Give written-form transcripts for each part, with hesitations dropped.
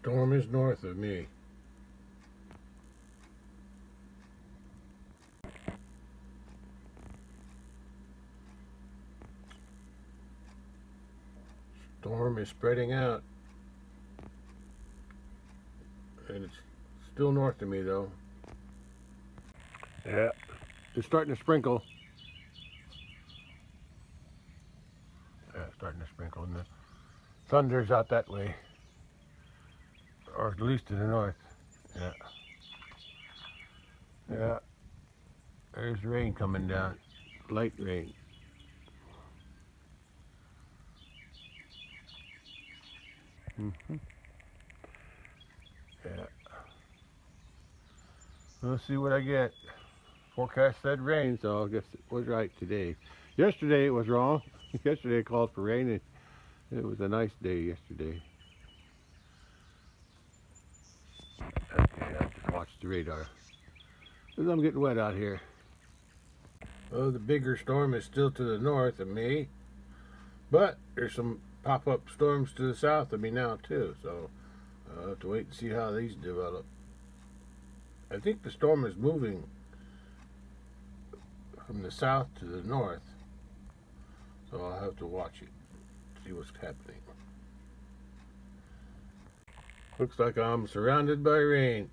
Storm is north of me. Storm is spreading out. And it's still north of me though. Yeah, it's starting to sprinkle. Yeah, it's starting to sprinkle. And the thunder's out that way. Or at least to the north. Yeah. Yeah. There's rain coming down. Light rain. Mm-hmm. Yeah. Let's see what I get. Forecast said rain, so I guess it was right today. Yesterday it was wrong. Yesterday it called for rain. It was a nice day yesterday. Okay, I just watched the radar. Because I'm getting wet out here. Oh, the bigger storm is still to the north of me. But there's some pop-up storms to the south of me now too. So I'll have to wait and see how these develop. I think the storm is moving from the south to the north. So I'll have to watch it, see what's happening. Looks like I'm surrounded by rain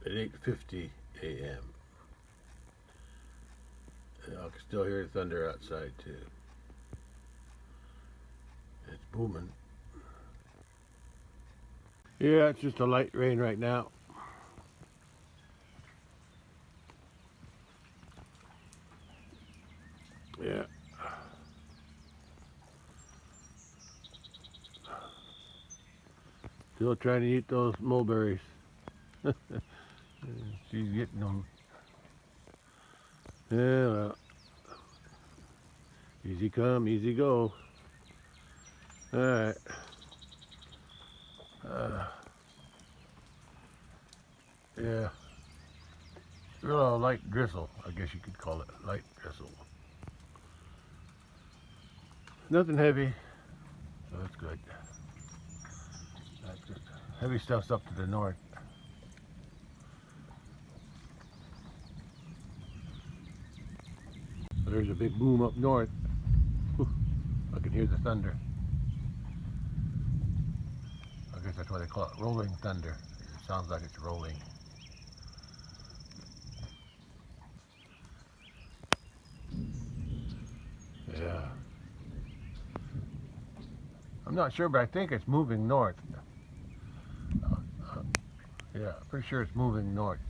at 8:50 a.m. And I can still hear the thunder outside too. It's booming. Yeah, it's just a light rain right now. Yeah. Still trying to eat those mulberries. She's getting them. Yeah, well. Easy come, easy go. Alright. Yeah. Real light drizzle, I guess you could call it. Light drizzle. Nothing heavy, so that's good. That's good. Heavy stuff's up to the north. There's a big boom up north. Whew. I can hear the thunder. I guess that's what they call it, rolling thunder. It sounds like it's rolling. Yeah. I'm not sure, but I think it's moving north. Yeah, pretty sure it's moving north.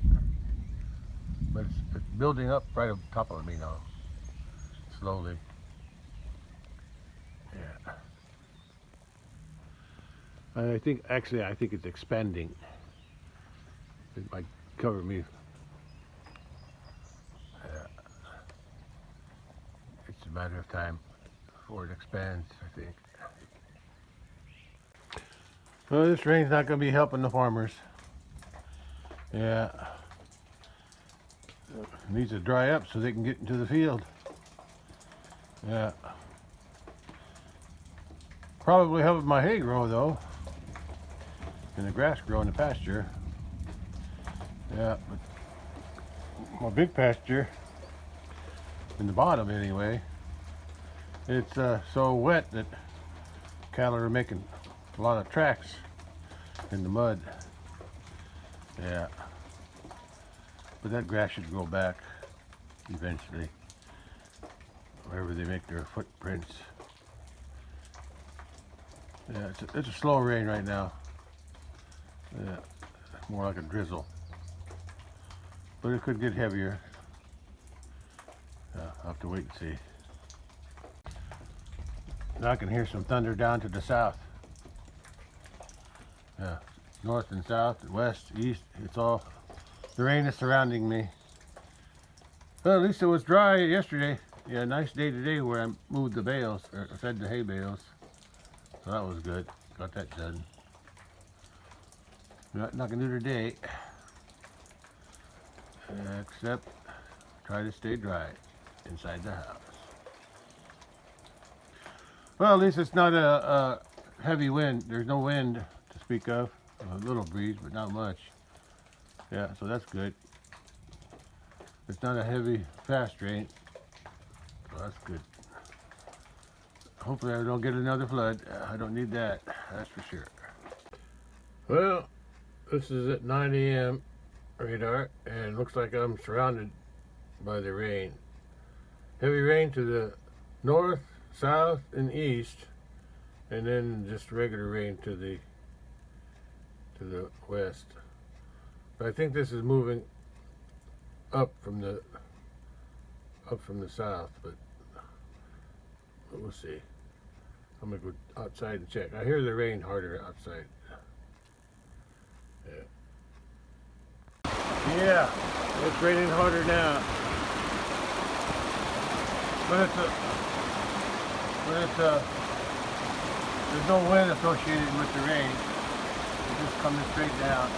But it's building up right on top of me now. Slowly. Yeah. I think it's expanding. It might cover me. Yeah. It's a matter of time before it expands, I think. Well, this rain's not going to be helping the farmers. Yeah. It needs to dry up so they can get into the field. Yeah. Probably helping my hay grow though. And the grass grow in the pasture. Yeah, but my big pasture, in the bottom anyway, it's so wet that cattle are making a lot of tracks in the mud. Yeah. But that grass should grow back eventually, wherever they make their footprints. Yeah, it's a slow rain right now. Yeah, more like a drizzle. But it could get heavier. I'll have to wait and see. Now I can hear some thunder down to the south. Yeah, north and south, west, east, it's all, the rain is surrounding me. Well, at least it was dry yesterday. Yeah, nice day today where I moved the bales, or fed the hay bales. So that was good. Got that done. Not gonna do today. Except try to stay dry inside the house. Well, at least it's not a heavy wind. There's no wind to speak of. A little breeze, but not much. Yeah, so that's good. It's not a heavy, fast rain. So that's good. Hopefully I don't get another flood. I don't need that, that's for sure. Well, this is at 9 a.m. radar, and it looks like I'm surrounded by the rain. Heavy rain to the north, south, and east, and then just regular rain to the west. But I think this is moving up from the south, but we'll see. I'm gonna go outside and check. I hear the rain harder outside. Yeah, it's raining harder now. But there's no wind associated with the rain. It's just coming straight down.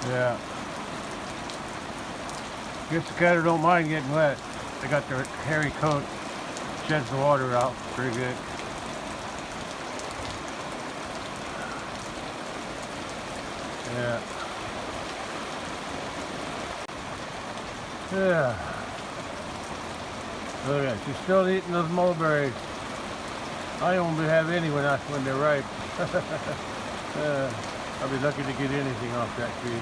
Yeah. Guess the cattle don't mind getting wet. They got their hairy coat, sheds the water out pretty good. Yeah. Yeah. Look at it. She's still eating those mulberries. I only have any when they're ripe. I'll be lucky to get anything off that tree.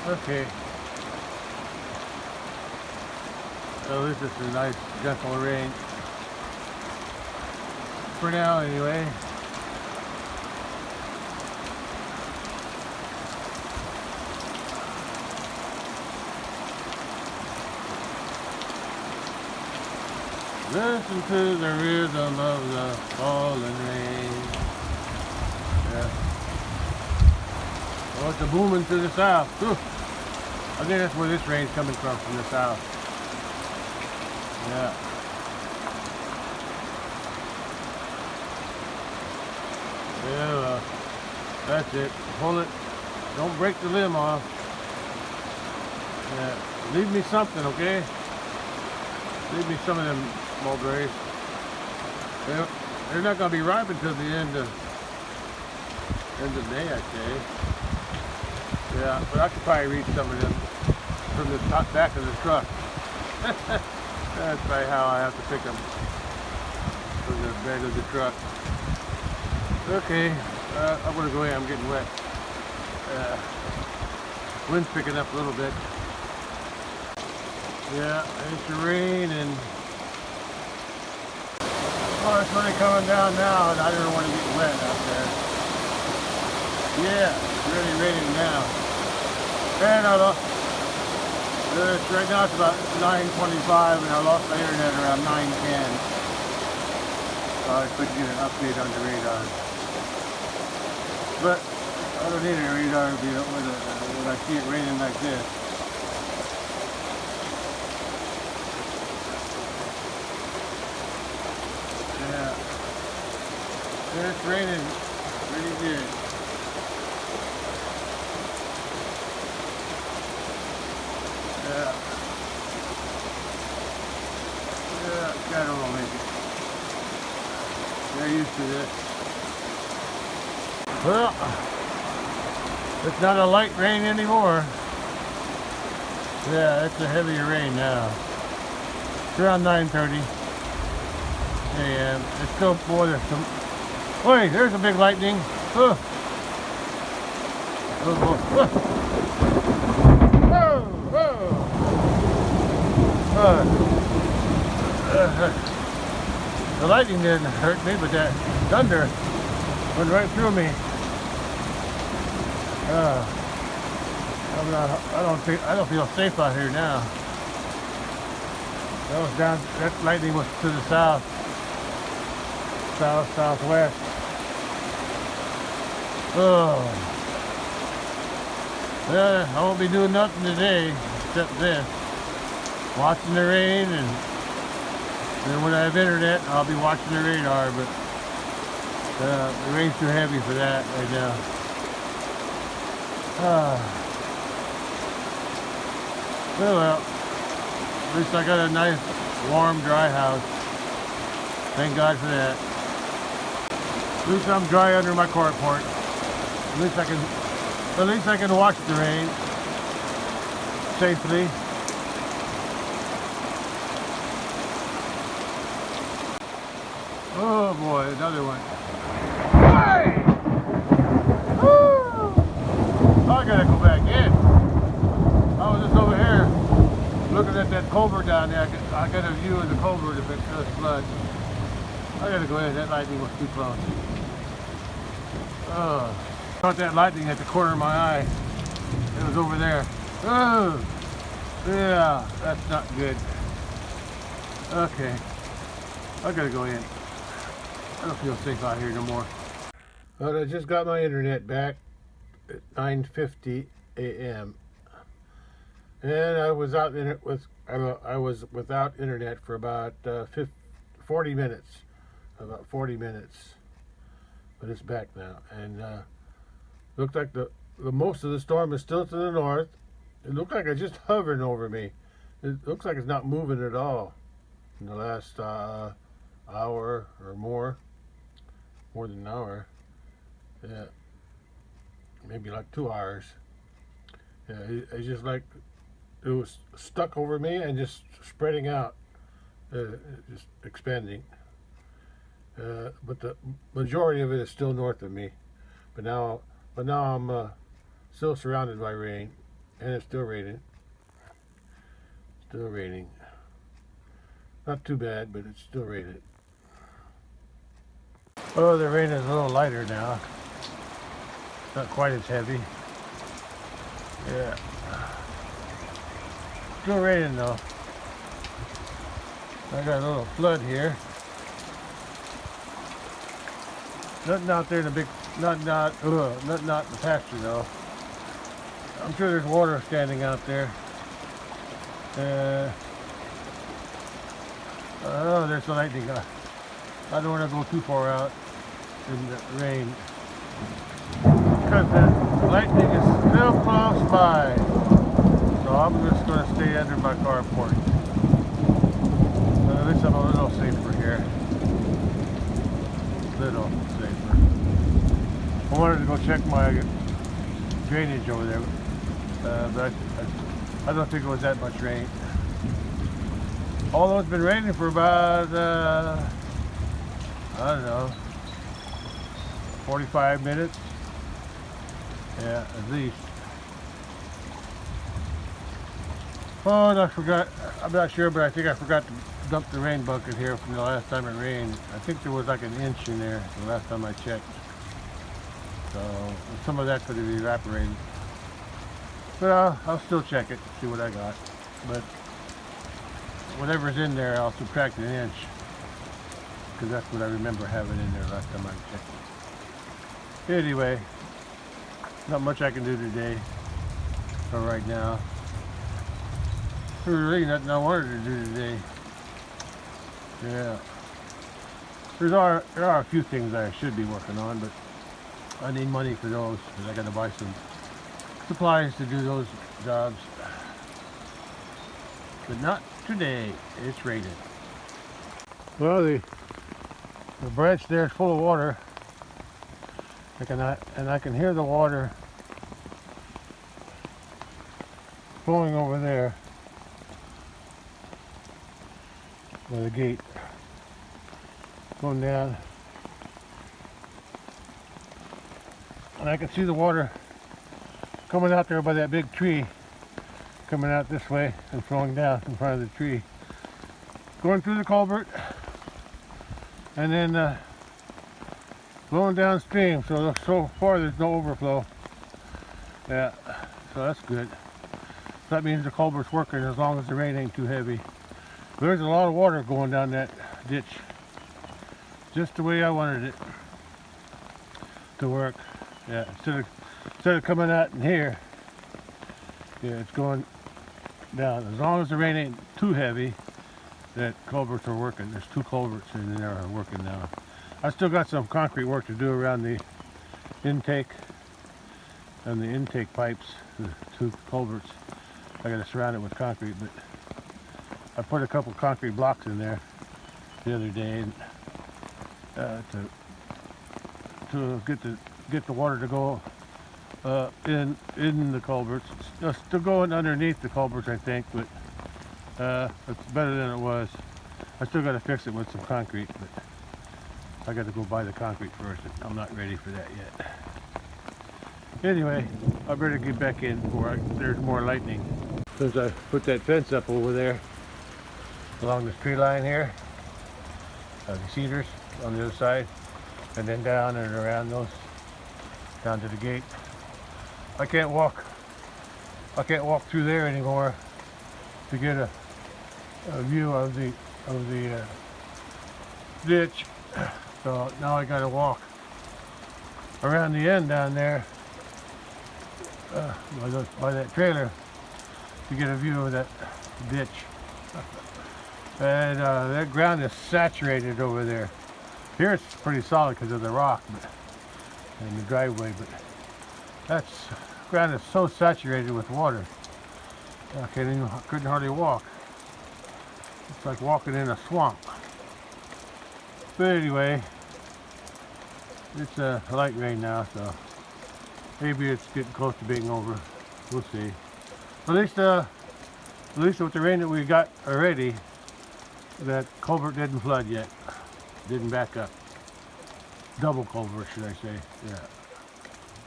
Okay. So this is a nice gentle rain. For now anyway. Listen to the rhythm of the falling rain. Yeah. Oh, it's a booming to the south. Whew. I think that's where this rain's coming from the south. Yeah. Yeah, well, that's it. Pull it. Don't break the limb off. Yeah. Leave me something, okay? Leave me some of them mulberries. They're not going to be ripe until the end of May, I'd say. Yeah, but I could probably reach some of them from the top back of the truck. That's probably how I have to pick them from the bed of the truck. Okay, I'm going to go in. I'm getting wet. Wind's picking up a little bit. Yeah, it's raining. Oh, it's really coming down now, and I don't want to get wet out there. Yeah, it's really raining now. And I lost. Right now it's about 9:25, and I lost my internet around 9:10. So I couldn't get an update on the radar. But I don't need a radar when I see it raining like this. Yeah, it's raining pretty good. Yeah. Yeah, cattle will make it. They're used to this. Well, it's not a light rain anymore. Yeah, it's a heavier rain now. It's around 9:30 a.m. It's still more than some. Wait, there's a big lightning. Oh. Oh, the lightning didn't hurt me, but that thunder went right through me. I don't feel safe out here now. That lightning was to the southwest. Oh. Yeah, I won't be doing nothing today except this. Watching the rain, and then when I have internet, I'll be watching the radar, but the rain's too heavy for that right now. Well, at least I got a nice, warm, dry house. Thank God for that. At least I'm dry under my carport. At least I can watch the rain safely. Oh boy, another one. Hey! Woo! I gotta go back in. I was just over here looking at that culvert down there. I got a view of the culvert if it does flood. I gotta go in. That lightning was too close. Caught that lightning at the corner of my eye. It was over there. Oh, yeah, that's not good. Okay, I gotta go in. I don't feel safe out here no more. But I just got my internet back at 9:50 a.m. and I was without internet for about 40 minutes. About 40 minutes, but it's back now, and looked like the most of the storm is still to the north. It looked like it's just hovering over me. It looks like it's not moving at all in the last hour or more than an hour. Yeah, maybe like 2 hours. Yeah, it's just like it was stuck over me and just spreading out, just expanding. But the majority of it is still north of me. But now I'm still surrounded by rain, and it's still raining. Still raining. Not too bad, but it's still raining. Oh, the rain is a little lighter now. Not quite as heavy. Yeah. Still raining though. I got a little flood here. Nothing out there in the big, nothing out in the pasture though. I'm sure there's water standing out there. Oh, there's the lightning. I don't want to go too far out in the rain because the lightning is still close by. So I'm just going to stay under my carport. At least I'm a little safer here. Little safer. I wanted to go check my drainage over there, but I don't think it was that much rain. Although it's been raining for about, I don't know, 45 minutes. Yeah, at least. Oh, and I forgot, I'm not sure, but I think I forgot to dump the rain bucket here from the last time it rained. I think there was like an inch in there the last time I checked. So some of that could have evaporated. But I'll still check it, see what I got. But whatever's in there, I'll subtract an inch. Because that's what I remember having in there last time I checked. Anyway, not much I can do today, or right now. There's really nothing I wanted to do today. Yeah. There are a few things I should be working on, but I need money for those because I got to buy some supplies to do those jobs. But not today. It's raining. Well, the branch there is full of water. And I can hear the water flowing over there by the gate, going down, and I can see the water coming out there by that big tree, coming out this way and flowing down in front of the tree, going through the culvert, and then flowing downstream. So far there's no overflow. Yeah, so that's good. That means the culvert's working as long as the rain ain't too heavy. There's a lot of water going down that ditch, just the way I wanted it to work. Yeah, instead of coming out in here, yeah, it's going down. As long as the rain ain't too heavy, that culverts are working. There's 2 culverts in there are working now. I still got some concrete work to do around the intake, and the intake pipes, the two culverts. I got to surround it with concrete, but I put a couple concrete blocks in there the other day to get the water to go in the culverts. It's still going underneath the culverts, I think, but it's better than it was. I still got to fix it with some concrete, but I got to go buy the concrete first. I'm not ready for that yet. Anyway, I better get back in before there's more lightning. Since I put that fence up over there along this tree line here, the cedars on the other side, and then down and around those, down to the gate. I can't walk through there anymore to get a view of the ditch. So now I got to walk around the end down there by that trailer to get a view of that ditch. And that ground is saturated over there. Here it's pretty solid because of the rock and the driveway, but that's ground is so saturated with water. I couldn't hardly walk. It's like walking in a swamp. But anyway, it's a light rain now, so maybe it's getting close to being over. We'll see. At least with the rain that we got already, that culvert didn't flood yet. Didn't back up. Double culvert, should I say? Yeah.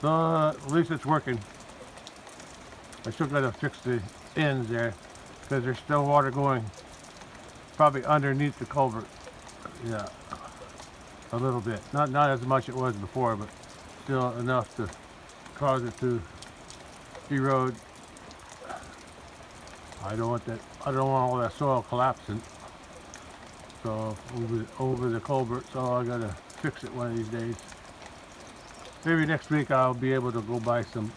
So at least it's working. I still got to fix the ends there because there's still water going probably underneath the culvert. Yeah, a little bit. Not as much it was before, but still enough to cause it to erode. I don't want all that soil collapsing. So over the culvert, so I gotta fix it one of these days. Maybe next week I'll be able to go buy some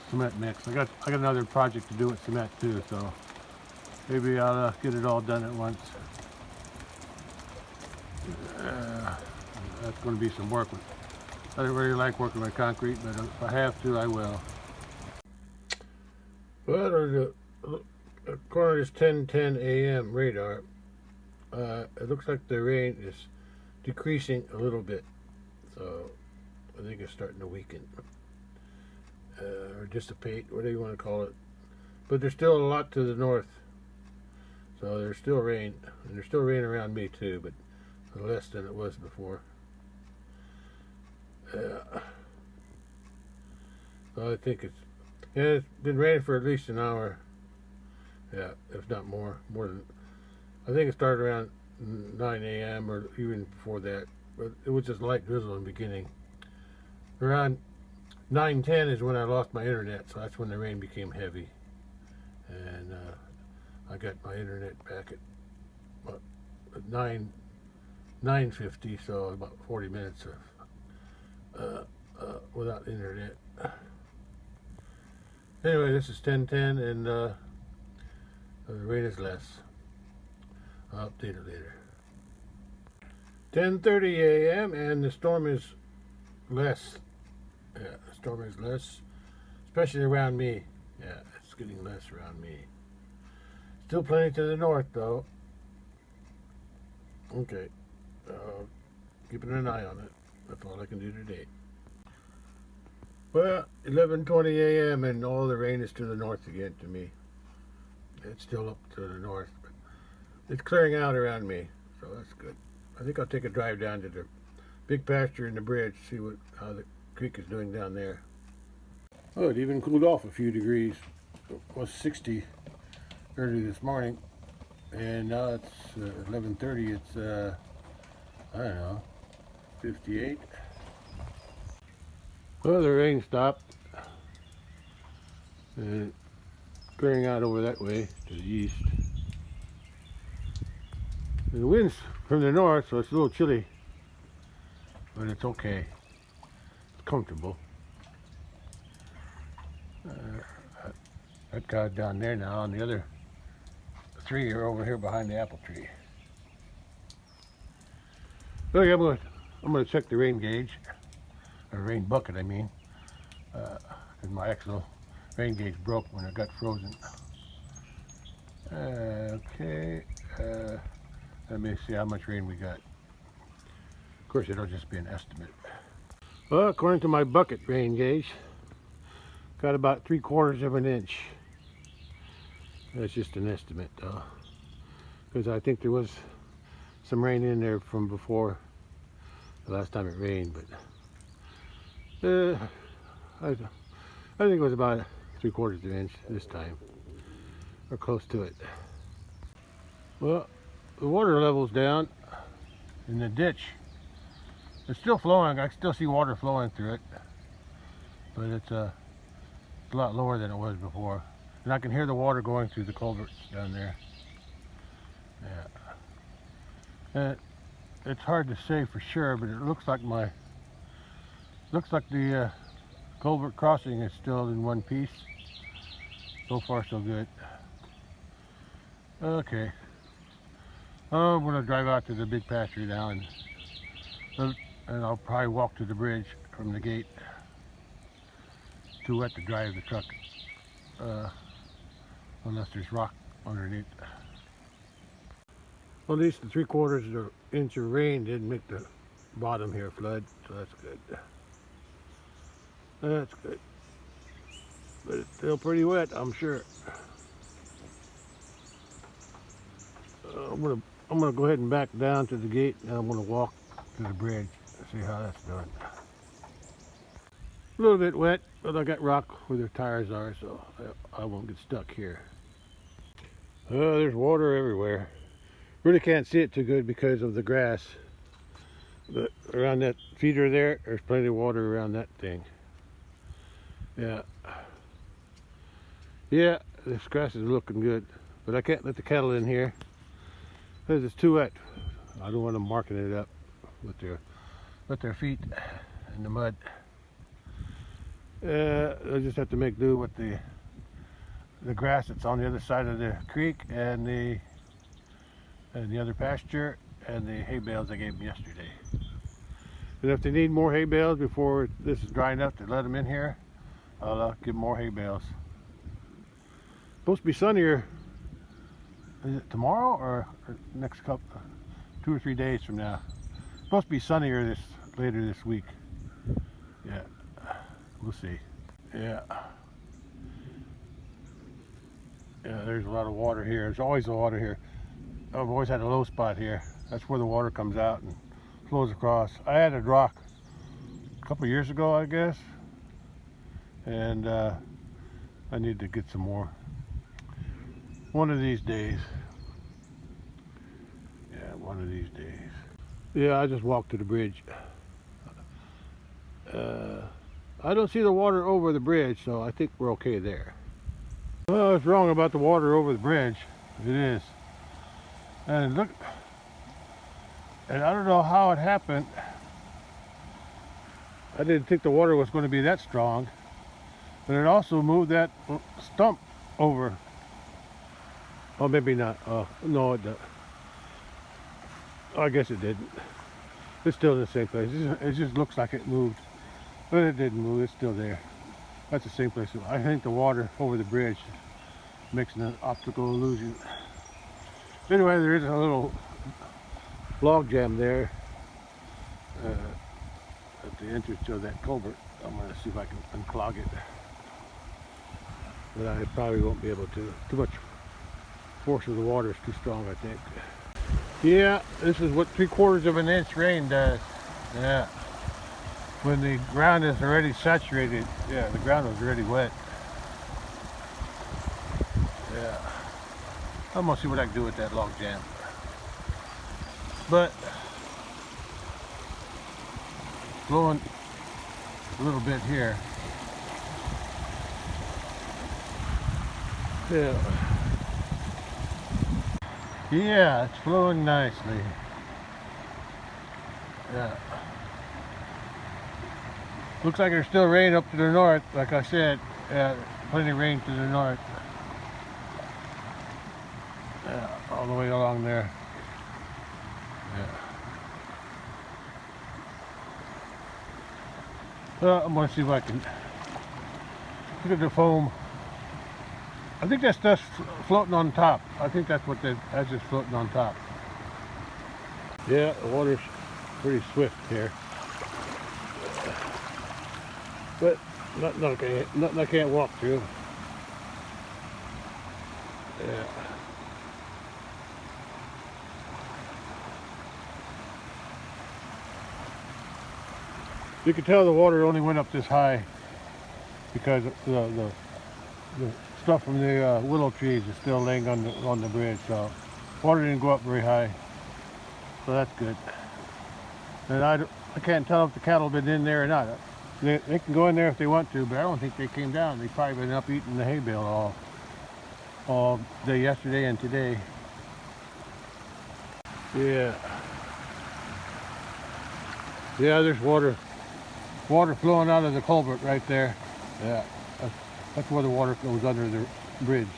cement mix. I got another project to do with cement too, so maybe I'll get it all done at once. That's going to be some work. I don't really like working with concrete, but if I have to, I will. Well, according to this 10:10 a.m. radar, it looks like the rain is decreasing a little bit, so I think it's starting to weaken or dissipate, whatever you want to call it. But there's still a lot to the north, so there's still rain, and there's still rain around me too, but less than it was before. So I think it's been raining for at least an hour. Yeah, if not more than. I think it started around 9 a.m. or even before that, but it was just light drizzle in the beginning. Around 9:10 is when I lost my internet, so that's when the rain became heavy, and I got my internet back at 9:50, so about 40 minutes of without internet. Anyway, this is 10:10, and the rain is less. I'll update it later. 10:30 a.m. and the storm is less. Yeah, the storm is less, especially around me. Yeah, it's getting less around me. Still plenty to the north, though. Okay, keeping an eye on it. That's all I can do today. Well, 11:20 a.m. and all the rain is to the north again to me. It's still up to the north, but it's clearing out around me, so that's good. I think I'll take a drive down to the big pasture and the bridge, see how the creek is doing down there. Oh, it even cooled off a few degrees. It was 60 early this morning, and now it's 11:30. It's I don't know, 58. Well, the rain stopped, and clearing out over that way to the east. And the wind's from the north, so it's a little chilly, but it's okay. It's comfortable. That guy's down there now, and the other three are over here behind the apple tree. Okay, I'm gonna check the rain gauge, or rain bucket, I mean. because my axle rain gauge broke when it got frozen. Okay, let me see how much rain we got. Of course, it'll just be an estimate. Well, according to my bucket rain gauge, got about 3/4 of an inch. That's just an estimate though, because I think there was some rain in there from before the last time it rained, but I think it was about 3/4 of an inch this time, or close to it. Well, the water level's down in the ditch. It's still flowing. I can still see water flowing through it, but it's a lot lower than it was before. And I can hear the water going through the culverts down there. Yeah. And it's hard to say for sure, but it looks like the culvert crossing is still in one piece. So far, so good. Okay. I'm gonna drive out to the big pasture now, and I'll probably walk to the bridge from the gate. Too wet to drive the truck, unless there's rock underneath. Well, at least the 3/4 of an inch of rain didn't make the bottom here flood, so that's good. That's good. But it's still pretty wet, I'm sure. I'm gonna go ahead and back down to the gate, and I'm gonna walk to the bridge and see how that's doing. A little bit wet, but I got rock where their tires are, so I won't get stuck here. There's water everywhere. Really can't see it too good because of the grass. But around that feeder there's plenty of water around that thing. Yeah. Yeah, this grass is looking good, but I can't let the cattle in here because it's too wet. I don't want them marking it up with their feet in the mud. I just have to make do with the grass that's on the other side of the creek and the other pasture and the hay bales I gave them yesterday. And if they need more hay bales before this is dry enough to let them in here, I'll give them more hay bales. Supposed to be sunnier. Is it tomorrow or next couple, 2 or 3 days from now? Supposed to be sunnier later this week. Yeah, we'll see. Yeah. Yeah, there's a lot of water here. There's always water here. I've always had a low spot here. That's where the water comes out and flows across. I added rock a couple years ago, I guess, and I need to get some more one of these days. Yeah, one of these days. Yeah, I just walked to the bridge. I don't see the water over the bridge, so I think we're okay there. Well, I was wrong about the water over the bridge. It is. And look, and I don't know how it happened. I didn't think the water was going to be that strong, but it also moved that stump over. Oh, maybe not. Oh, no, I guess it didn't. It's still in the same place. It just looks like it moved, but it didn't move. It's still there. That's the same place. I think the water over the bridge makes an optical illusion. Anyway, there is a little log jam there at the entrance of that culvert. I'm going to see if I can unclog it, but I probably won't be able to. Too much force of the water is too strong, I think. Yeah, this is what 3/4 of an inch rain does. Yeah, when the ground is already saturated. Yeah, the ground was already wet. Yeah, I'm gonna see what I can do with that log jam. But flowing a little bit here. Yeah. Yeah, it's flowing nicely. Yeah. Looks like there's still rain up to the north, like I said. Yeah, plenty of rain to the north. Yeah, all the way along there. Yeah. Well, I'm gonna see if I can Look at the foam. I think that's just floating on top. I think that's what that's just floating on top. Yeah, the water's pretty swift here. But nothing I can't walk through. Yeah. You can tell the water only went up this high because the stuff from the willow trees is still laying on the bridge. So water didn't go up very high. So that's good. And I can't tell if the cattle have been in there or not. They can go in there if they want to, but I don't think they came down. They've probably been up eating the hay bale all day yesterday and today. Yeah. Yeah, there's water flowing out of the culvert right there. Yeah, that's where the water goes under the bridge.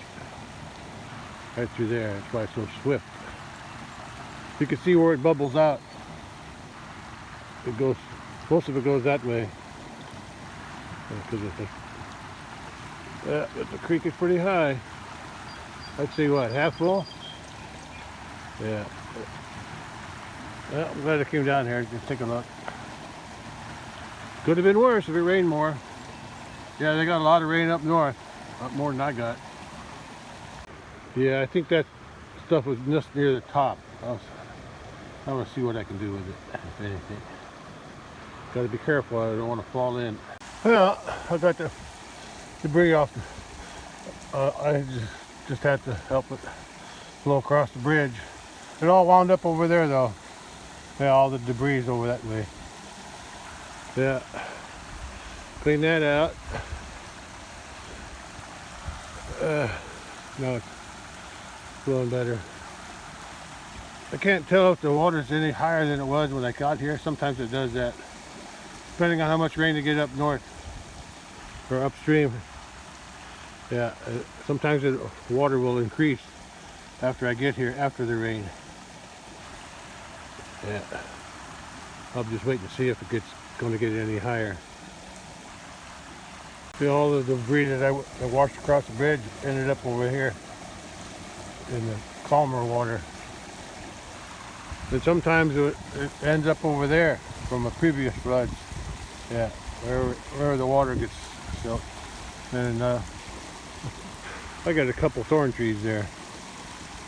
Right through there. That's why it's so swift. You can see where it bubbles out. It goes, most of it goes that way. But the creek is pretty high. I'd say what, half full? Yeah. Well, I'm glad I came down here. Just take a look. Could have been worse if it rained more. Yeah, they got a lot of rain up north. Lot more than I got. Yeah, I think that stuff was just near the top. I want to see what I can do with it, if anything. Got to be careful. I don't want to fall in. Well, I got the debris off. I just had to help it flow across the bridge. It all wound up over there, though. Yeah, all the debris is over that way. Yeah, clean that out. No, it's flowing better. I can't tell if the water's any higher than it was when I got here. Sometimes it does that, depending on how much rain they get up north or upstream. Yeah, sometimes the water will increase after I get here, after the rain. Yeah, I'll just wait to see if it gets going to get any higher. See, all the debris that I washed across the bridge ended up over here in the calmer water. And sometimes it ends up over there from a previous flood. Yeah, wherever the water gets silt. And I got a couple thorn trees there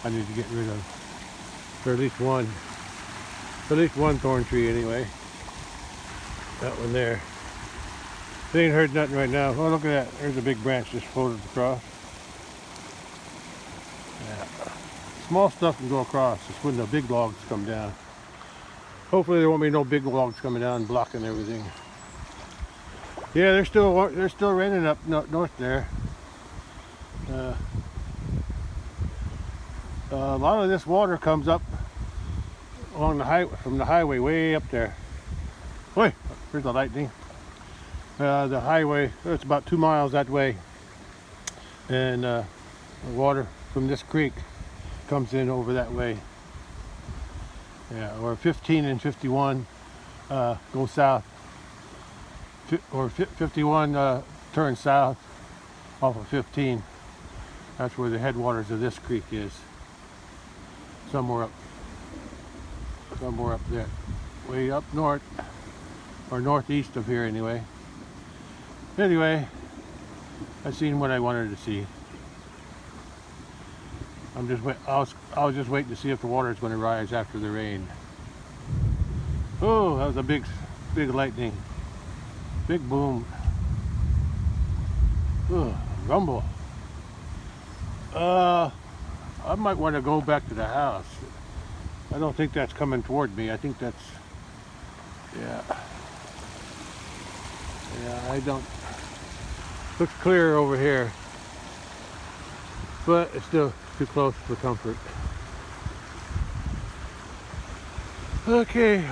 I need to get rid of. Or at least one. At least one thorn tree anyway. That one there. It ain't hurt nothing right now. Oh, look at that. There's a big branch just floated across. Yeah. Small stuff can go across. It's when the big logs come down. Hopefully there won't be no big logs coming down and blocking everything. Yeah, they're still raining up north there. A lot of this water comes up along the highway, from the highway way up there. Oi, here's the lightning. The highway, it's about 2 miles that way, and the water from this creek comes in over that way. Yeah, or 15 and 51 go south, or 51 turns south off of 15. That's where the headwaters of this creek is. Somewhere up there, way up north, or northeast of here anyway. Anyway, I seen what I wanted to see. I was just waiting to see if the water is going to rise after the rain. Oh, that was a big lightning, big boom. Oh, rumble. I might want to go back to the house. I don't think that's coming toward me. I think that's, yeah, I don't, looks clear over here, but it's still too close for comfort. Okay,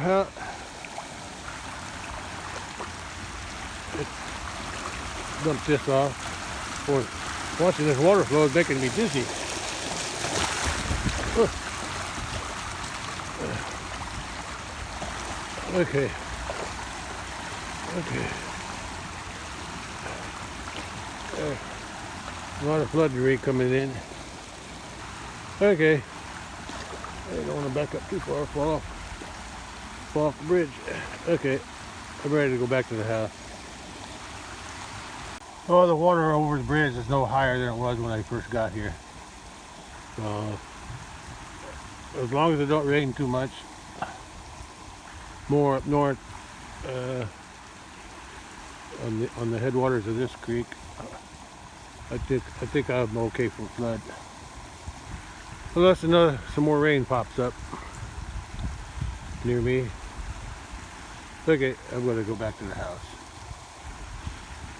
let's dump this off. Boy, watching this water flow is making me dizzy. Okay. A lot of flood debris coming in. Okay. I don't want to back up too far, fall off the bridge. Okay, I'm ready to go back to the house. Oh, the water over the bridge is no higher than it was when I first got here. So, as long as it don't rain too much, more up north, on the headwaters of this creek, I think I'm okay for flood. Unless some more rain pops up near me. Okay, I'm gonna go back to the house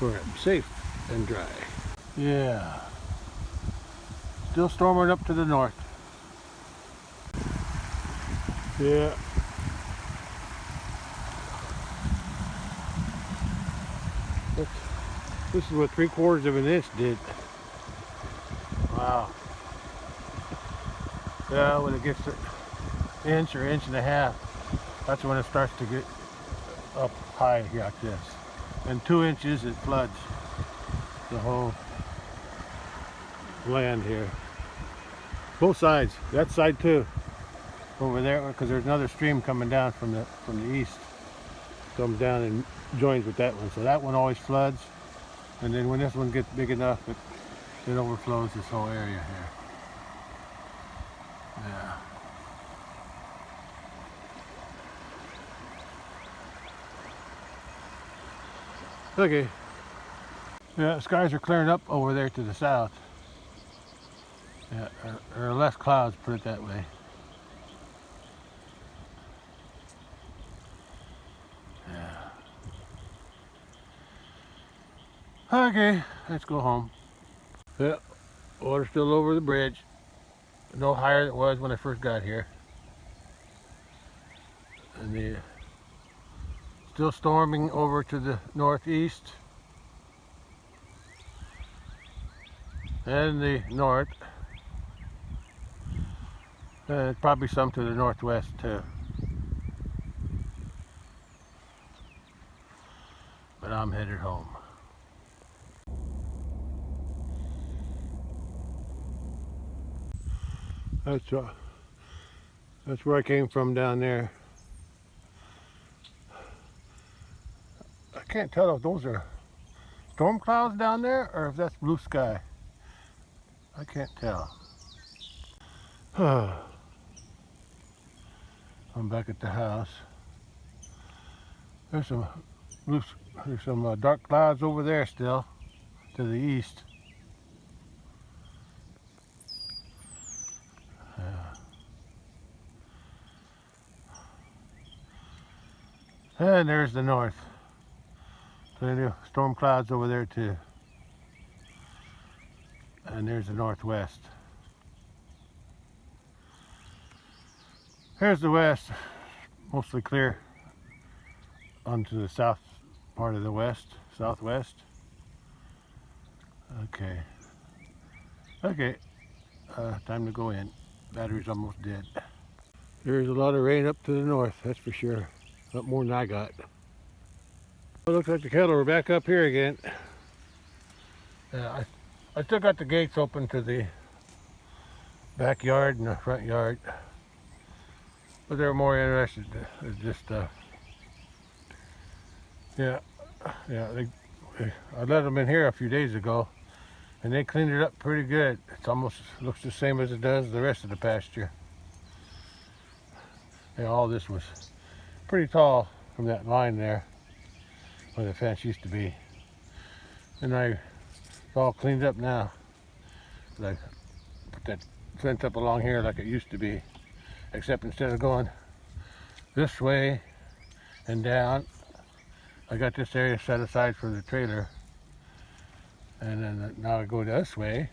where I'm safe and dry. Yeah, still storming up to the north. Yeah. This is what 3/4 of an inch did. Wow. Yeah, when it gets to inch or inch and a half, that's when it starts to get up high here like this. And 2 inches, it floods the whole land here. Both sides. That side too. Over there, because there's another stream coming down from the east. Comes down and joins with that one. So that one always floods. And then when this one gets big enough, it overflows this whole area here. Yeah. Okay. Yeah, skies are clearing up over there to the south. Yeah, or less clouds, put it that way. Yeah. Okay, let's go home. Yeah, water's still over the bridge. No higher than it was when I first got here. And still storming over to the northeast and the north. And probably some to the northwest too. But I'm headed home. That's where I came from down there. I can't tell if those are storm clouds down there or if that's blue sky. I can't tell. I'm back at the house. There's some dark clouds over there still to the east. And there's the north. Plenty of storm clouds over there too. And there's the northwest. Here's the west, mostly clear onto the south part of the west, southwest. Okay. Okay, time to go in. Battery's almost dead. There's a lot of rain up to the north, that's for sure. A lot more than I got. It looks like the cattle are back up here again. I still got the gates open to the backyard and the front yard, but they're more interested in just yeah. I let them in here a few days ago, and they cleaned it up pretty good. It almost looks the same as it does the rest of the pasture. Yeah, all this was pretty tall from that line there where the fence used to be, and it's all cleaned up now. I put that fence up along here like it used to be, except instead of going this way and down, I got this area set aside for the trailer, and then now I go this way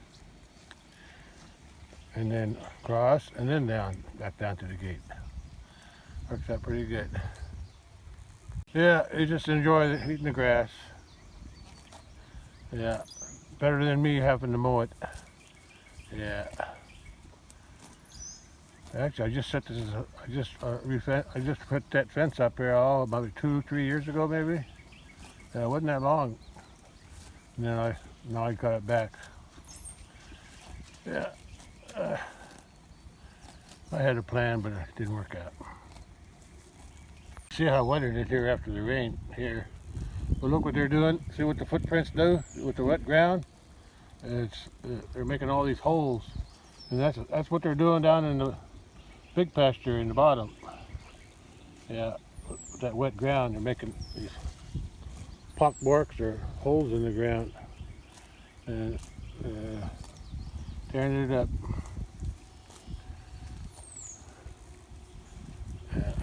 and then across and then back down to the gate. Works out pretty good. Yeah, you just enjoy eating the grass. Yeah, better than me having to mow it. Yeah. Actually, I just put that fence up here about 2-3 years ago, maybe. Yeah, it wasn't that long. And then now I got it back. Yeah, I had a plan, but it didn't work out. See how wet it is here after the rain here. But look what they're doing. See what the footprints do with the wet ground? They're making all these holes, and that's what they're doing down in the big pasture in the bottom. Yeah, with that wet ground, they're making these pock marks or holes in the ground and tearing it up. Yeah.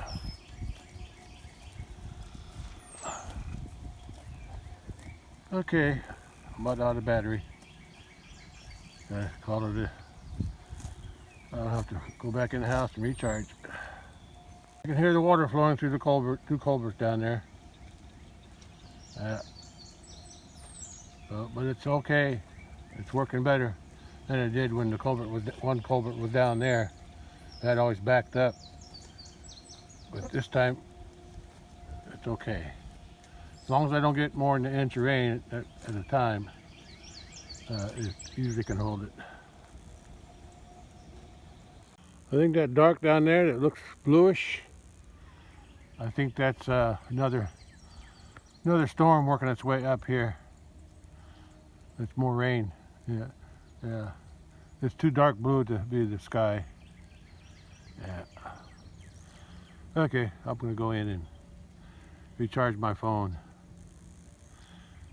Okay, I'm about out of battery. Call it a. I'll have to go back in the house and recharge. I can hear the water flowing through the culvert, two culverts down there. But it's okay. It's working better than it did when one culvert was down there. That always backed up. But this time, it's okay. As long as I don't get more than an inch of rain at a time, it usually can hold it. I think that dark down there that looks bluish, I think that's another storm working its way up here. It's more rain. Yeah. It's too dark blue to be the sky. Yeah. Okay, I'm gonna go in and recharge my phone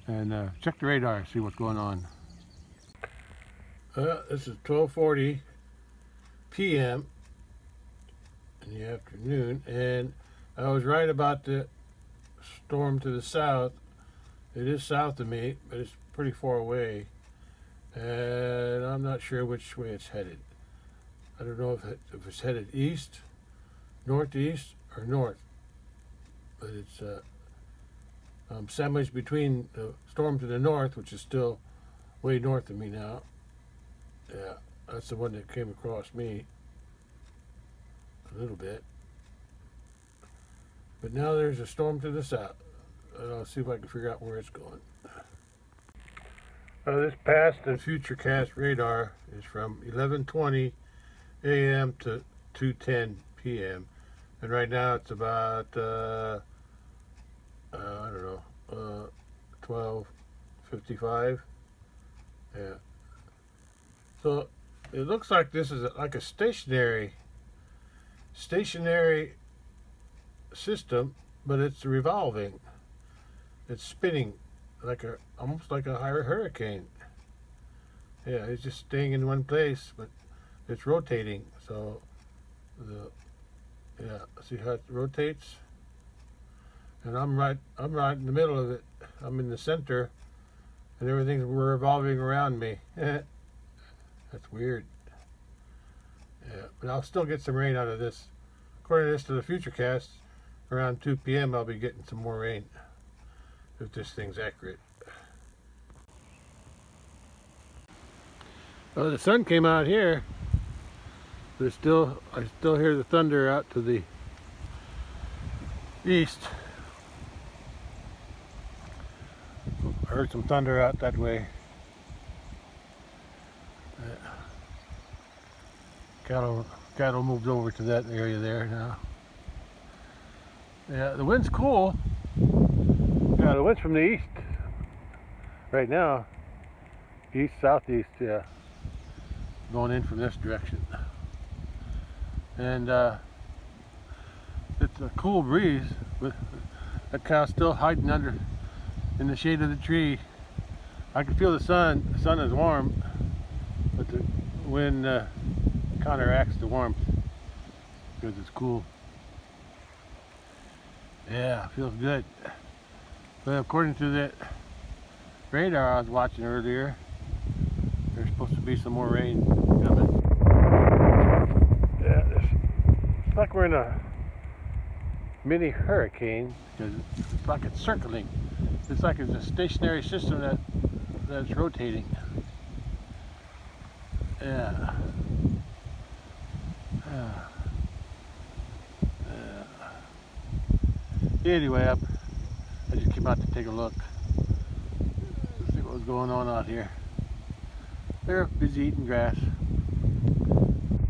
and check the radar, see what's going on. This is 12:40 p.m. in the afternoon, and I was right about the storm to the south. It is south of me, but it's pretty far away, and I'm not sure which way it's headed. I don't know if it's headed east, northeast, or north, but it's sandwiched between the storm to the north, which is still way north of me now. Yeah, that's the one that came across me a little bit. But now there's a storm to the south. I'll see if I can figure out where it's going. This past and futurecast radar is from 11:20 a.m. to 2:10 p.m. And right now it's about I don't know, 12:55. Yeah. So it looks like this is like a stationary system, but it's revolving. It's spinning almost like a hurricane. Yeah, it's just staying in one place, but it's rotating. So see how it rotates? And I'm right in the middle of it. I'm in the center, and everything's revolving around me. That's weird. Yeah, but I'll still get some rain out of this. According to the futurecast, around 2 p.m. I'll be getting some more rain, if this thing's accurate. Well, the sun came out here, but I still hear the thunder out to the east. I heard some thunder out that way. Cattle moved over to that area there now. Yeah, the wind's cool. Yeah, the wind's from the east right now. East, southeast, yeah. Going in from this direction. And it's a cool breeze, but that cow's still hiding under in the shade of the tree. I can feel the sun. The sun is warm, but the wind counteracts the warmth because it's cool. Yeah, feels good. But according to that radar I was watching earlier, there's supposed to be some more rain coming. Yeah, it's like we're in a mini hurricane because it's like it's circling. It's like it's a stationary system that's rotating. Yeah. Anyway, I just came out to take a look, see what what's going on out here. They're busy eating grass.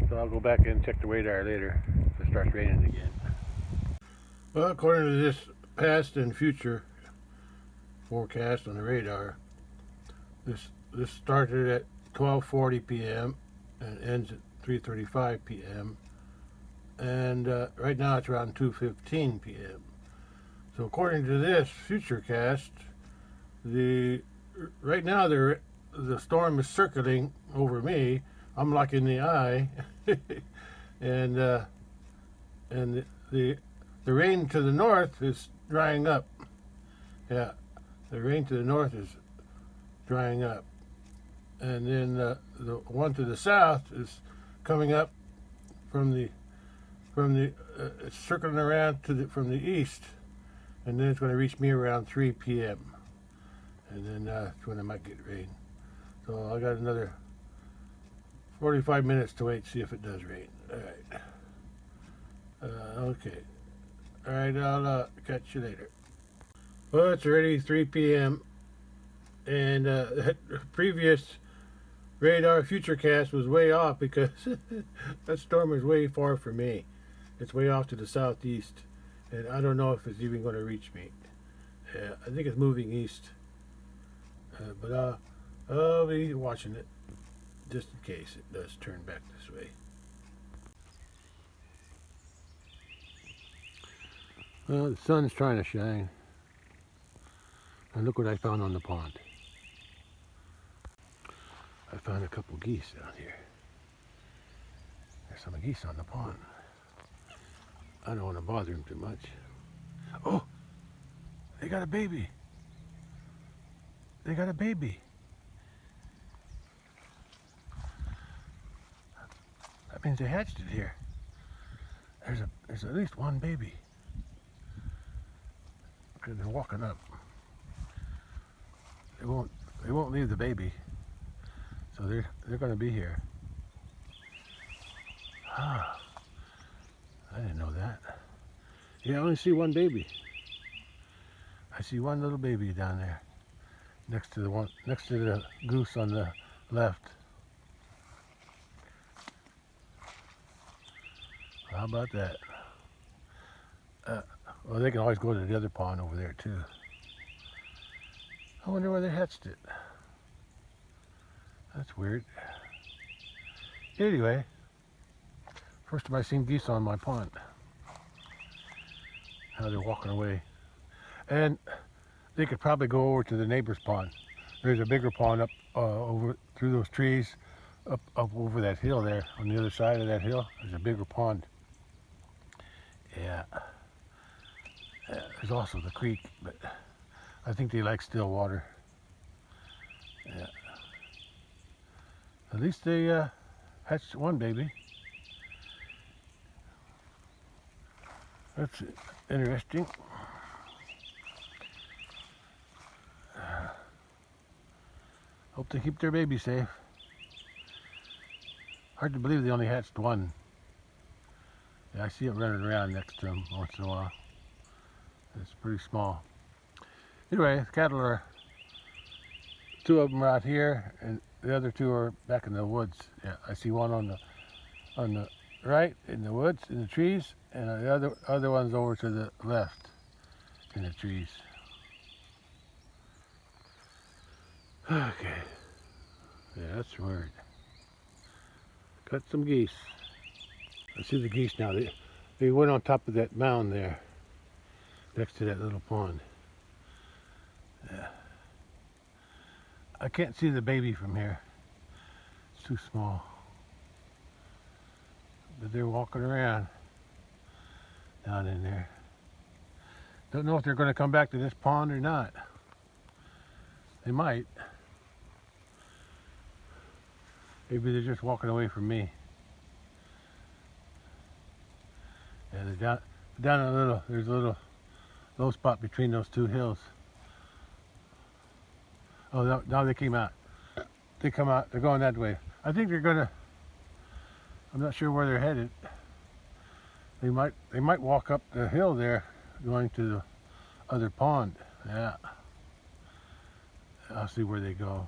So I'll go back in and check the radar later if it starts raining again. Well, according to this past and future forecast on the radar, this started at 12:40 p.m. and ends at 3:35 p.m. and right now it's around 2:15 p.m. So according to this futurecast, right now the storm is circling over me. I'm like in the eye, and the rain to the north is drying up. Yeah, the rain to the north is drying up, and then the one to the south is coming up from the it's circling around from the east, and then it's going to reach me around 3 p.m. and then that's when I might get rain. So I got another 45 minutes to wait to see if it does rain. All right. Okay. All right. I'll catch you later. Well, it's already 3 p.m. and that previous radar futurecast was way off because that storm is way far from me. It's way off to the southeast, and I don't know if it's even going to reach me. I think it's moving east, but I'll be watching it just in case it does turn back this way. Well, the sun's trying to shine, and look what I found on the pond. I found a couple geese out here. There's some geese on the pond. I don't want to bother them too much. Oh, they got a baby. They got a baby. That means they hatched it here. There's at least one baby. Because they're walking up. They won't leave the baby. So they're going to be here. Ah, I didn't know that. Yeah, I only see one baby. I see one little baby down there, next to the goose on the left. How about that? Well, they can always go to the other pond over there too. I wonder where they hatched it. That's weird. Anyway, first time I seen geese on my pond. Now they're walking away. And they could probably go over to the neighbor's pond. There's a bigger pond up over through those trees, up over that hill there. On the other side of that hill, there's a bigger pond. Yeah. There's also the creek, but I think they like still water. Yeah. At least they hatched one baby. That's interesting. Hope they keep their baby safe. Hard to believe they only hatched one. Yeah, I see it running around next to them once in a while. It's pretty small. Anyway, the cattle are, two of them are out here, and the other two are back in the woods. Yeah, I see one on the right in the woods, in the trees, and the other one's over to the left in the trees. Okay. Yeah, that's weird. Got some geese. I see the geese now. They went on top of that mound there, next to that little pond. Yeah. I can't see the baby from here. It's too small. But they're walking around down in there. Don't know if they're going to come back to this pond or not. They might. Maybe they're just walking away from me. Yeah, they're down there's a little low spot between those two hills. Oh, now they came out. They come out, they're going that way. I think they're gonna, I'm not sure where they're headed. They might walk up the hill there, going to the other pond. Yeah. I'll see where they go.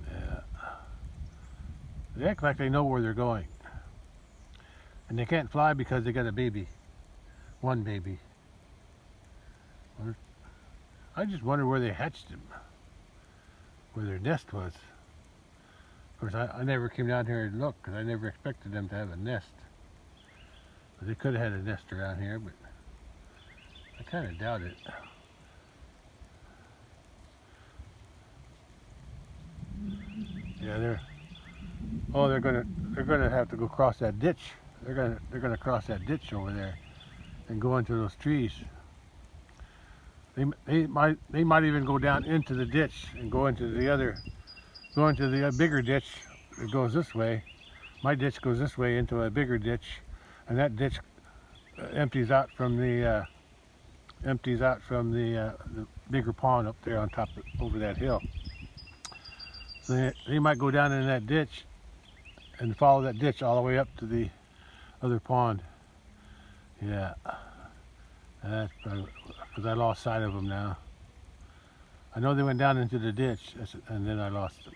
Yeah. They act like they know where they're going. And they can't fly because they got a baby. One baby. I just wonder where they hatched him. Where their nest was. Of course, I never came down here and looked because I never expected them to have a nest. But they could have had a nest around here, but I kind of doubt it. Yeah, they're gonna have to go cross that ditch. They're gonna cross that ditch over there and go into those trees. They might even go down into the ditch and go into the bigger ditch that goes this way. My ditch goes this way into a bigger ditch, and that ditch empties out from the bigger pond up there on top over that hill. So they might go down in that ditch and follow that ditch all the way up to the other pond. Yeah, that's probably because I lost sight of them now. I know they went down into the ditch, and then I lost them.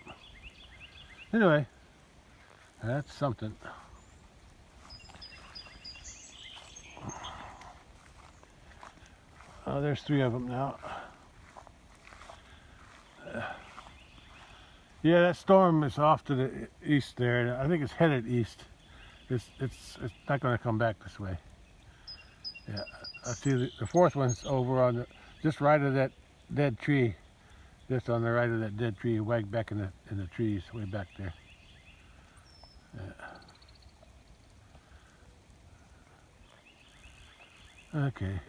Anyway, that's something. Oh, there's 3 of them now. Yeah, that storm is off to the east there. I think it's headed east. It's not going to come back this way. Yeah, I see the 4th one's over on just right of that dead tree. Just on the right of that dead tree, way back in the trees, way back there. Yeah. Okay.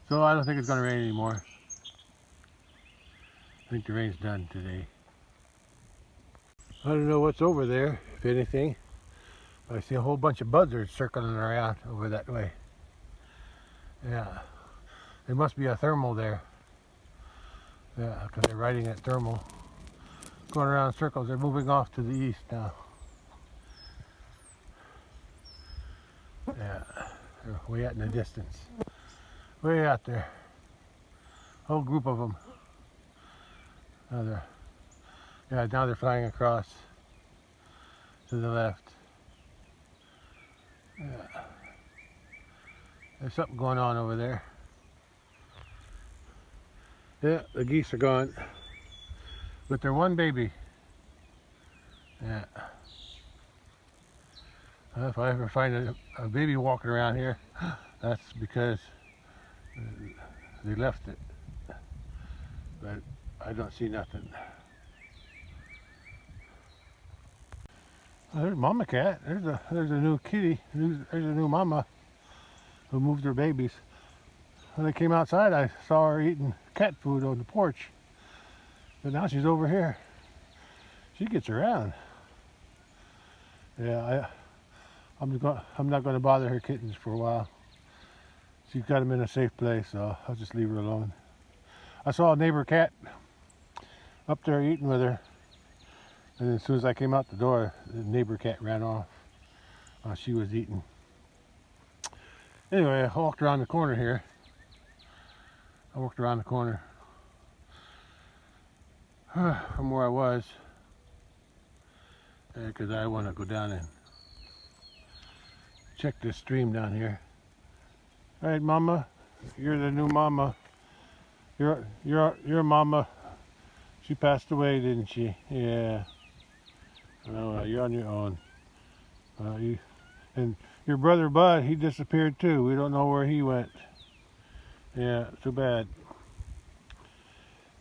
So I don't think it's going to rain anymore. I think the rain's done today. I don't know what's over there, if anything. I see a whole bunch of buzzards circling around over that way. Yeah, there must be a thermal there. Yeah, because they're riding that thermal. Going around in circles. They're moving off to the east now. Yeah, they're way out in the distance. Way out there. Whole group of them. Now they're flying across to the left. Yeah. There's something going on over there. Yeah, the geese are gone. But they're one baby. Yeah. If I ever find a baby walking around here, that's because they left it. But I don't see nothing. Oh, there's Mama Cat. There's a new kitty. There's a new mama who moved her babies. When I came outside, I saw her eating cat food on the porch. But now she's over here. She gets around. Yeah, I'm not going to bother her kittens for a while. She's got them in a safe place, so I'll just leave her alone. I saw a neighbor cat up there eating with her. And as soon as I came out the door, the neighbor cat ran off while she was eating. Anyway, I walked around the corner here. from where I was. Because I want to go down and check this stream down here. All right, Mama, you're the new mama. Your mama. She passed away, didn't she? Yeah. Oh, you're on your own. And your brother Bud, he disappeared too. We don't know where he went. Yeah, too bad.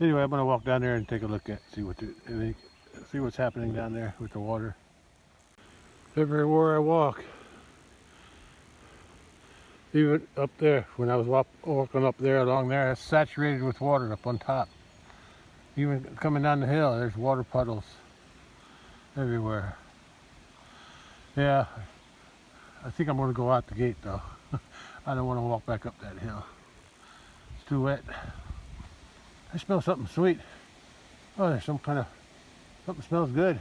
Anyway, I'm gonna walk down there and take a look at, see what's happening down there with the water. Everywhere I walk, even up there, when I was walking up there along there, it's saturated with water up on top. Even coming down the hill, there's water puddles everywhere. Yeah, I think I'm going to go out the gate though. I don't want to walk back up that hill. It's too wet. I smell something sweet. Oh, there's something smells good.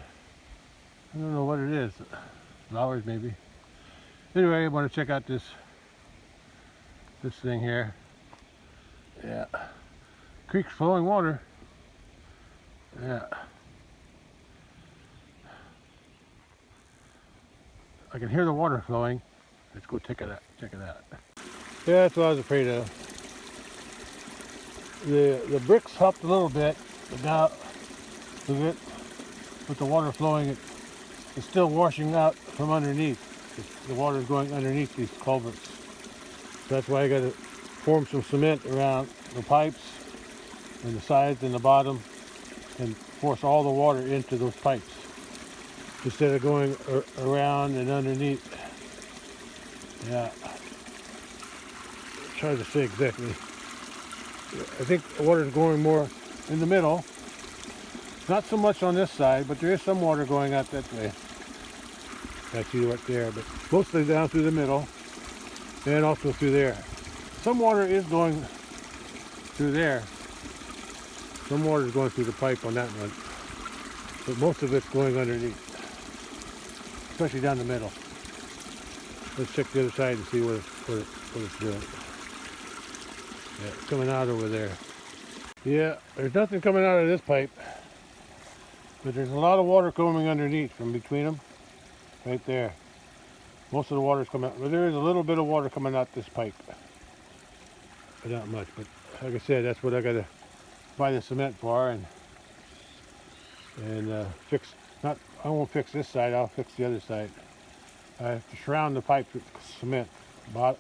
I don't know what it is. Flowers maybe. Anyway, I want to check out this thing here. Yeah. Creek's flowing water. Yeah. I can hear the water flowing. Let's go check it out. Yeah, that's what I was afraid of. The bricks helped a little bit, but now with the water flowing, it's still washing out from underneath. The water is going underneath these culverts. So that's why I got to form some cement around the pipes and the sides and the bottom and force all the water into those pipes instead of going around and underneath. Yeah. Try to say exactly. I think the water is going more in the middle. Not so much on this side, but there is some water going out that way. That's you right there, but mostly down through the middle and also through there. Some water is going through there. Some water is going through the pipe on that one, but most of it's going underneath, especially down the middle. Let's check the other side and see what it's doing. Yeah, it's coming out over there. Yeah, there's nothing coming out of this pipe, but there's a lot of water coming underneath from between them, right there. Most of the water's coming out, but there is a little bit of water coming out this pipe, but not much. But like I said, that's what I got to buy the cement for and fix. Not, I won't fix this side. I'll fix the other side. I have to surround the pipe with cement,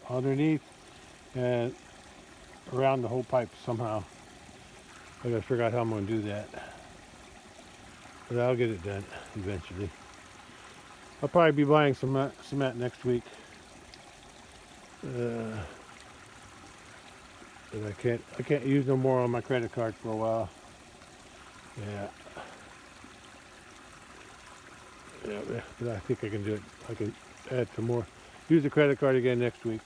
underneath and around the whole pipe somehow. I got to figure out how I'm going to do that, but I'll get it done eventually. I'll probably be buying some cement next week. But I can't use no more on my credit card for a while. Yeah. Yeah, but I think I can do it. I can add some more. Use the credit card again next week.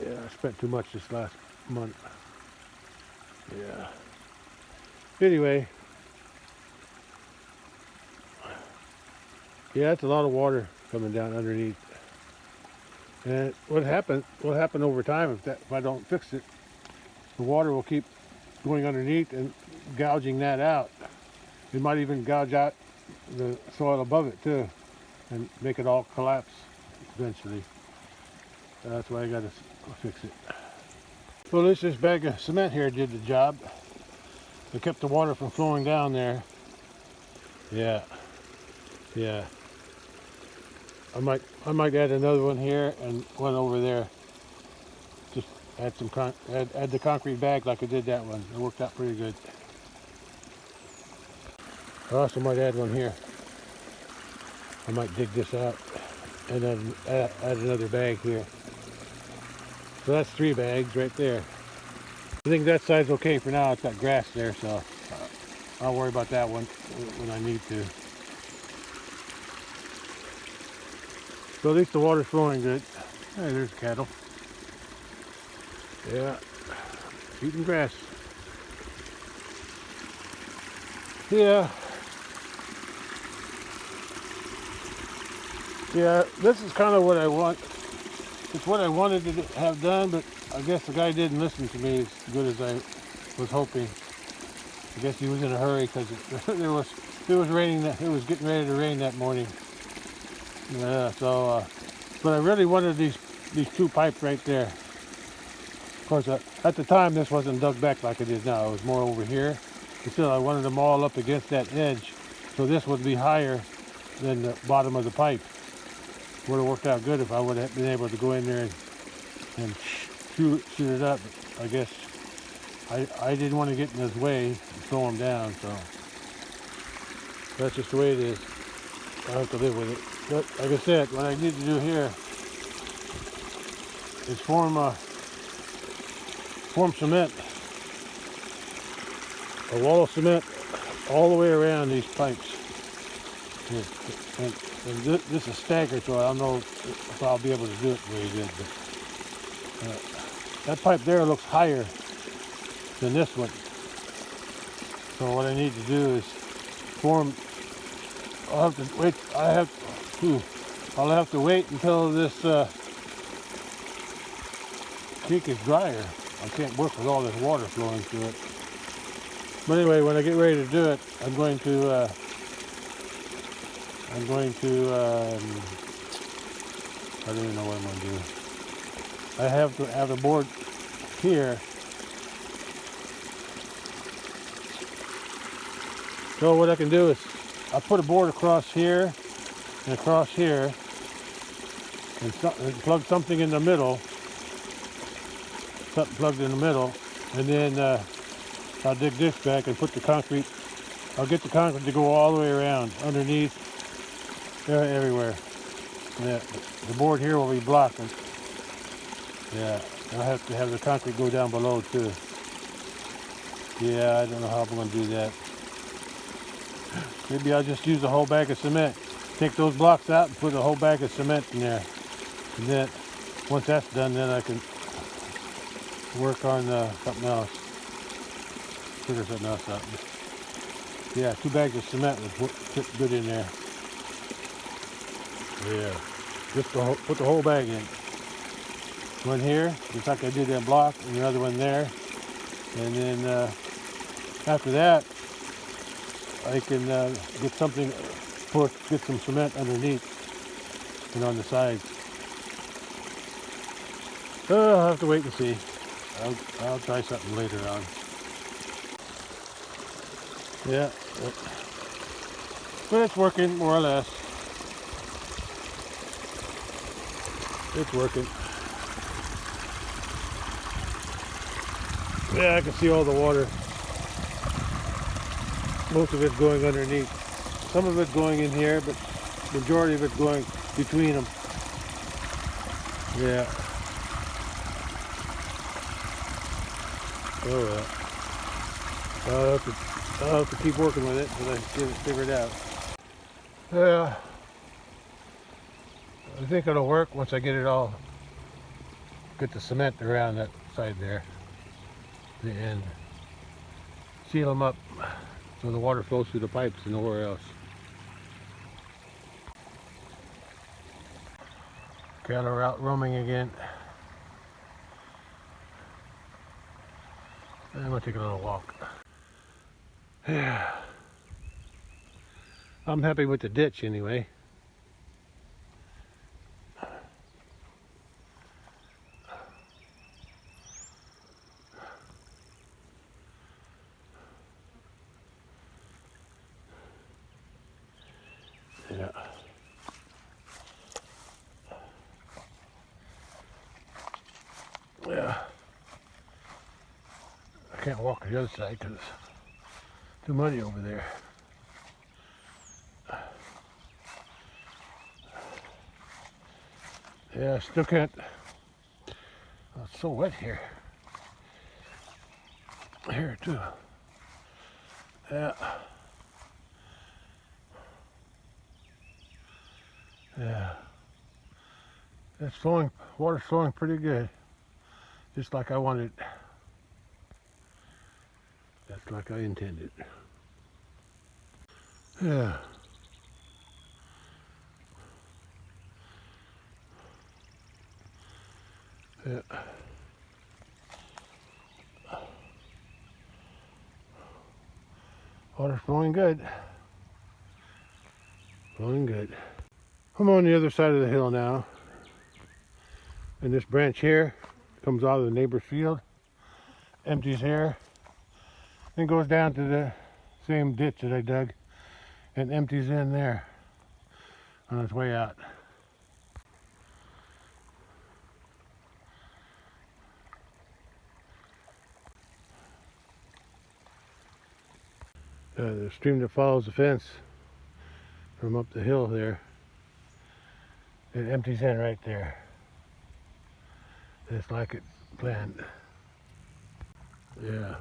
Yeah, I spent too much this last month. Yeah. Anyway. Yeah, that's a lot of water coming down underneath. And what happened over time if I don't fix it, the water will keep going underneath and gouging that out. It might even gouge out the soil above it too and make it all collapse eventually. That's why I got to fix it. Well, this bag of cement here did the job. It kept the water from flowing down there. Yeah. I might add another one here and one over there. Just add add the concrete bag like I did that one. It worked out pretty good. I also might add one here. I might dig this out and add another bag here. So that's 3 bags right there. I think that side's okay for now. It's got grass there, so I'll worry about that one when I need to. So at least the water's flowing good. Hey, there's cattle. Yeah, eating grass. Yeah, this is kind of what I want. It's what I wanted to have done, but I guess the guy didn't listen to me as good as I was hoping. I guess he was in a hurry because it was raining. It was getting ready to rain that morning. Yeah, so but I really wanted these 2 pipes right there. Of course, at the time this wasn't dug back like it is now. It was more over here. But still, I wanted them all up against that edge, so this would be higher than the bottom of the pipe. Would have worked out good if I would have been able to go in there and shoot it up. But I guess I didn't want to get in his way and slow him down, so that's just the way it is. I have to live with it. But like I said, what I need to do here is form cement, a wall of cement all the way around these pipes. And this is staggered, so I don't know if I'll be able to do it very good. But that pipe there looks higher than this one. So what I need to do is form. I'll have to wait. I'll have to wait until this creek is drier. I can't work with all this water flowing through it. But anyway, when I get ready to do it, I'm going to I don't even know what I'm going to do. I have to have a board here. So what I can do is I put a board across here and across here and plug something in the middle. Something plugged in the middle, and then I'll dig this back and put the concrete. I'll get the concrete to go all the way around, underneath, everywhere. Yeah, the board here will be blocking. Yeah, I'll have to have the concrete go down below too. Yeah, I don't know how I'm going to do that. Maybe I'll just use a whole bag of cement. Take those blocks out and put a whole bag of cement in there. And then, once that's done, then I can work on something else. Figure something else out. Yeah, 2 bags of cement would fit good in there. Yeah, just put the whole bag in. One here, just like I did that block, and another one there. And then after that, I can get something, get some cement underneath and on the sides. I'll have to wait and see. I'll try something later on. Yeah, but it's working more or less. It's working. Yeah, I can see all the water. Most of it's going underneath. Some of it's going in here, but the majority of it's going between them. Yeah. Oh well. I'll have to keep working with it until I get it figured out. Yeah. I think it'll work once I get it all, get the cement around that side there, the end. Seal them up so the water flows through the pipes and nowhere else. Cattle are out roaming again. I'm gonna take a little walk. Yeah. I'm happy with the ditch anyway. Yeah. Yeah. I can't walk the other side because it's too muddy over there. Yeah, I still can't. Oh, it's so wet here. Here too. Yeah. Yeah. It's flowing, water's flowing pretty good. Just like I wanted. That's like I intended. Yeah. Yeah. Water's flowing good. Flowing good. I'm on the other side of the hill now. And this branch here comes out of the neighbor's field, empties here, and goes down to the same ditch that I dug and empties in there on its way out. The stream that follows the fence from up the hill there, it empties in right there. Just like it planned. Yeah.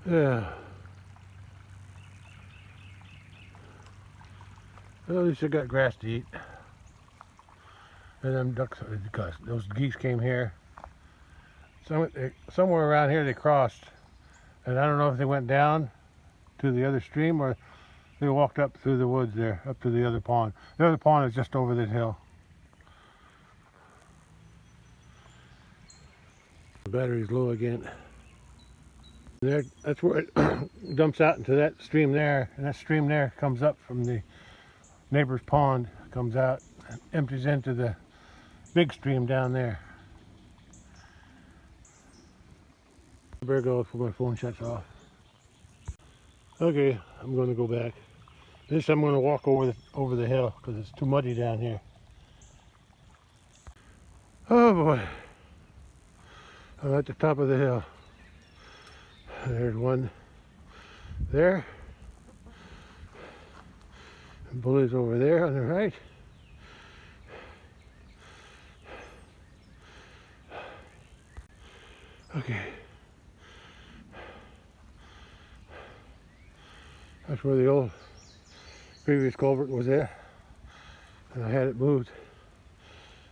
Yeah. Well, at least I got grass to eat. And them ducks, because those geese came here. Somewhere around here they crossed. And I don't know if they went down to the other stream or they walked up through the woods there, up to the other pond. The other pond is just over this hill. The battery's low again. There, that's where it dumps out into that stream there, and that stream there comes up from the neighbor's pond, comes out, and empties into the big stream down there. I better go before my phone shuts off. Okay, I'm going to go back. This time I'm going to walk over the hill because it's too muddy down here. Oh boy, I'm at the top of the hill. There's one there. And bullies over there on the right. Okay. That's where the old previous culvert was at. And I had it moved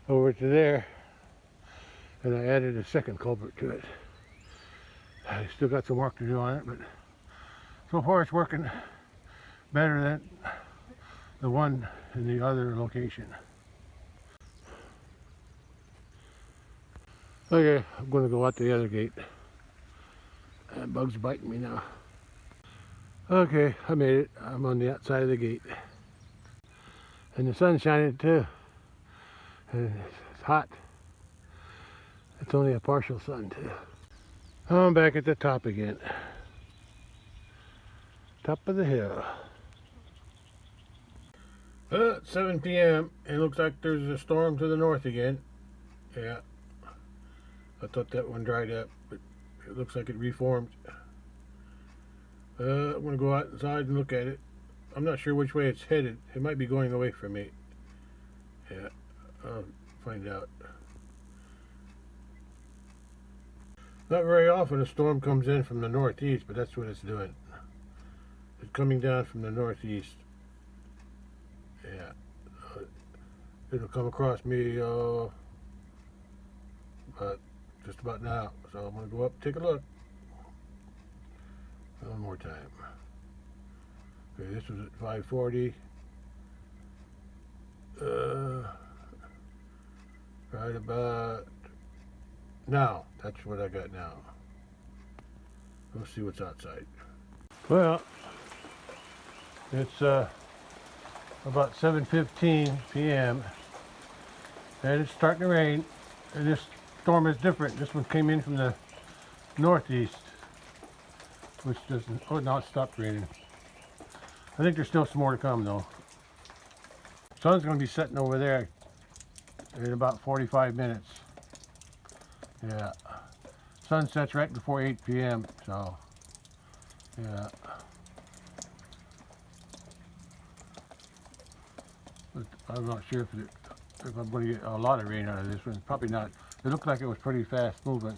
over to there. And I added a second culvert to it. I still got some work to do on it, but so far it's working better than the one in the other location. Okay, I'm going to go out the other gate. That bug's biting me now. Okay, I made it. I'm on the outside of the gate. And the sun's shining too. And it's hot. It's only a partial sun too. I'm back at the top again. Top of the hill. It's 7 p.m. It looks like there's a storm to the north again. Yeah. I thought that one dried up, but it looks like it reformed. I'm going to go outside and look at it. I'm not sure which way it's headed. It might be going away from me. Yeah, I'll find out. Not very often a storm comes in from the northeast, but that's what it's doing. It's coming down from the northeast. Yeah. It'll come across me just about now. So I'm going to go up and take a look. One more time. Okay, this was at 5:40. Right about now. That's what I got now. Let's see what's outside. Well, it's about 7:15 p.m. and it's starting to rain. And this storm is different. This one came in from the northeast, which doesn't. Oh, now it stopped raining. I think there's still some more to come though. Sun's going to be setting over there in about 45 minutes. Yeah. Sun sets right before 8 p.m. So, yeah. But I'm not sure if I'm going to get a lot of rain out of this one. Probably not. It looked like it was pretty fast moving.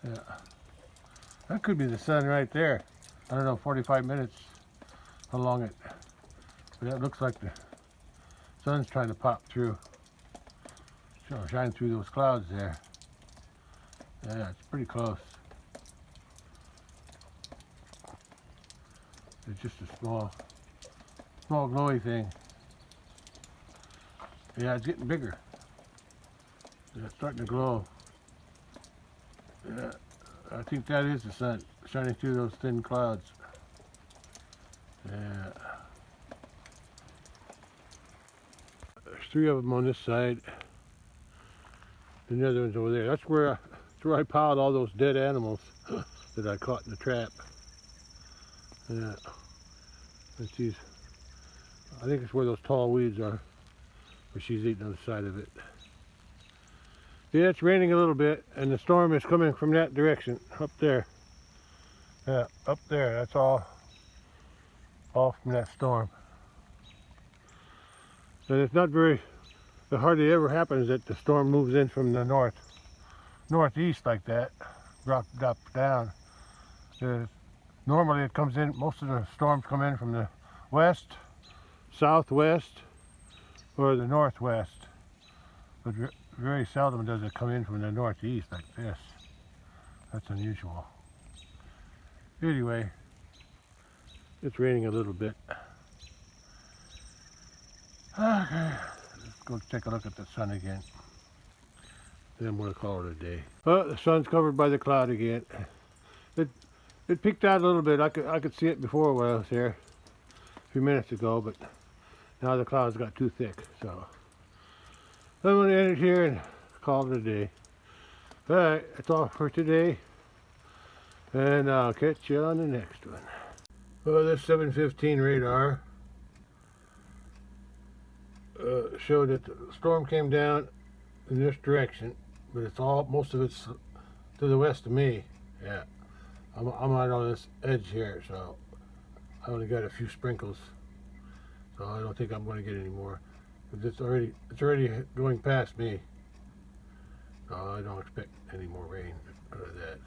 Yeah. That could be the sun right there. I don't know, 45 minutes, how long it, but that looks like the sun's trying to pop through, shine through those clouds there. Yeah, it's pretty close. It's just a small glowy thing. Yeah, it's getting bigger. Yeah, it's starting to glow. Yeah, I think that is the sun shining through those thin clouds. Yeah. There's 3 of them on this side. And the other one's over there. That's where I piled all those dead animals that I caught in the trap. Yeah. That's these. I think it's where those tall weeds are, where she's eating on the side of it. Yeah, it's raining a little bit, and the storm is coming from that direction, up there. Yeah, up there. That's all from that storm. And it's not very. It hardly ever happens that the storm moves in from the northeast like that, drop down. Normally it comes in. Most of the storms come in from the west, southwest, or the northwest. But very seldom does it come in from the northeast like this. That's unusual. Anyway, it's raining a little bit. Okay, let's go take a look at the sun again. then I'm going to call it a day. Well, the sun's covered by the cloud again. It peeked out a little bit. I could see it before when I was here a few minutes ago, but now the clouds got too thick. So I'm going to end it here and call it a day. All right, that's all for today, and I'll catch you on the next one. Well, this 715 radar showed that the storm came down in this direction, but most of it's to the west of me. Yeah, I'm out on this edge here, so I only got a few sprinkles, so I don't think I'm going to get any more. But it's already going past me, so I don't expect any more rain out of that.